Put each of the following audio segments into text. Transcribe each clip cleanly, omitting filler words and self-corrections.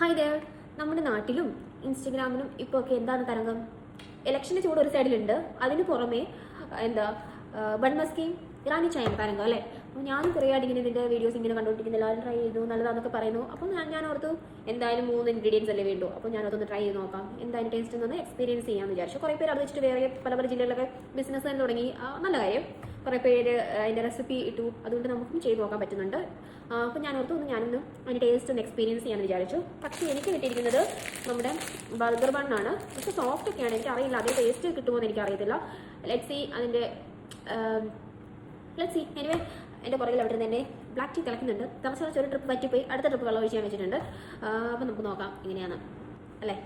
Hi there. നമ്മുടെ നാട്ടിലും ഇൻസ്റ്റഗ്രാമിലും ഇപ്പോൾ ഒക്കെ എന്താണ് തരംഗം? ഇലക്ഷൻ്റെ ചൂട് ഒരു സൈഡിലുണ്ട്, അതിന് പുറമെ എന്താ ബൺ മസ്കിയും ഇറാനി ചായ തരംഗം അല്ലേ. അപ്പോൾ ഞാനും കുറേ ആയിട്ട് ഇങ്ങനെ ഇതിൻ്റെ വീഡിയോസ് ഇങ്ങനെ കണ്ടുകൊണ്ടിരിക്കുന്നു, എല്ലാവരും ട്രൈ ചെയ്തു നല്ലതാണെന്നൊക്കെ പറയുന്നു. അപ്പോൾ ഞാൻ ഓർത്തു എന്തായാലും 3 ഇൻഗ്രീഡിയൻസ് അല്ലേ വേണ്ടു, അപ്പോൾ ഞാനതൊന്ന് ട്രൈ ചെയ്ത് നോക്കാം, എന്തായാലും ടേസ്റ്റ് ഒന്ന് എക്സ്പീരിയൻസ് ചെയ്യാമെന്ന് വിചാരിച്ചു. കുറേ പേര് അത് വെച്ചിട്ട് വേറെ പല ജില്ലകളിലൊക്കെ ബിസിനസ് തന്നെ തുടങ്ങി, നല്ല കാര്യം. കുറേ പേര് അതിൻ്റെ റെസിപ്പി ഇട്ടു, അതുകൊണ്ട് നമുക്കും ചെയ്ത് നോക്കാൻ പറ്റുന്നുണ്ട്. അപ്പോൾ ഞാൻ ഓർത്തു ഞാനൊന്ന് അതിൻ്റെ ടേസ്റ്റ് ഒന്ന് എക്സ്പീരിയൻസ് ചെയ്യാമെന്ന് വിചാരിച്ചു. പക്ഷേ എനിക്ക് കിട്ടിയിരിക്കുന്നത് നമ്മുടെ ബർഗർ ബണ്ണാണ്. പക്ഷേ സോഫ്റ്റ് ഒക്കെയാണ്, എനിക്കറിയില്ല അതേ ടേസ്റ്റ് കിട്ടുമോ എന്ന് എനിക്കറിയത്തില്ല. ലെറ്റ്സ് സീ അതിൻ്റെ എനിവേ എൻ്റെ പുറകിൽ അവിടെ തന്നെ ബ്ലാക്ക് ടീ തിളക്കുന്നുണ്ട്. തിളച്ച ഒരു ട്രിപ്പ് പറ്റിപ്പോയി, അടുത്ത ട്രിപ്പ് വെള്ളം ഒഴിച്ച് ഞാൻ വെച്ചിട്ടുണ്ട്. അപ്പോൾ നമുക്ക് നോക്കാം എങ്ങനെയാണ് അല്ലേ.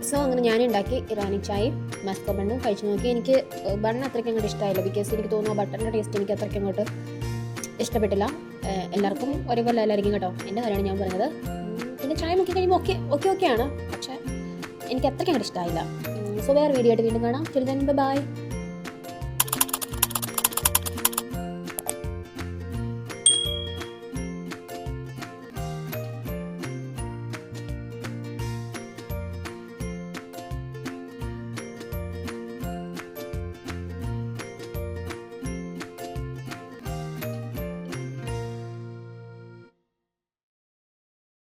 സോ അങ്ങനെ ഞാനുണ്ടാക്കി ഇറാനി ചായയും മസ്ക ബണ്ണും കഴിച്ചു നോക്കി. എനിക്ക് ബണ്ണ് അത്രയ്ക്ക് അങ്ങോട്ട് ഇഷ്ടമായില്ല, ബിക്കോസ് എനിക്ക് തോന്നുന്നു ബട്ടറിൻ്റെ ടേസ്റ്റ് എനിക്ക് അത്രയ്ക്ക് അങ്ങോട്ട് ഇഷ്ടപ്പെട്ടില്ല. എല്ലാവർക്കും ഒരേപോലെ എല്ലായിരിക്കും കേട്ടോ, എൻ്റെ കാര്യമാണ് ഞാൻ പറഞ്ഞത്. പിന്നെ ചായ നോക്കി കഴിയുമ്പോൾ ഓക്കെയാണ്, പക്ഷേ എനിക്ക് അത്രയ്ക്ക് അങ്ങോട്ട് ഇഷ്ടമായില്ല. സോ വേറെ വീഡിയോ ആയിട്ട് വീണ്ടും കാണാം. ബൈ.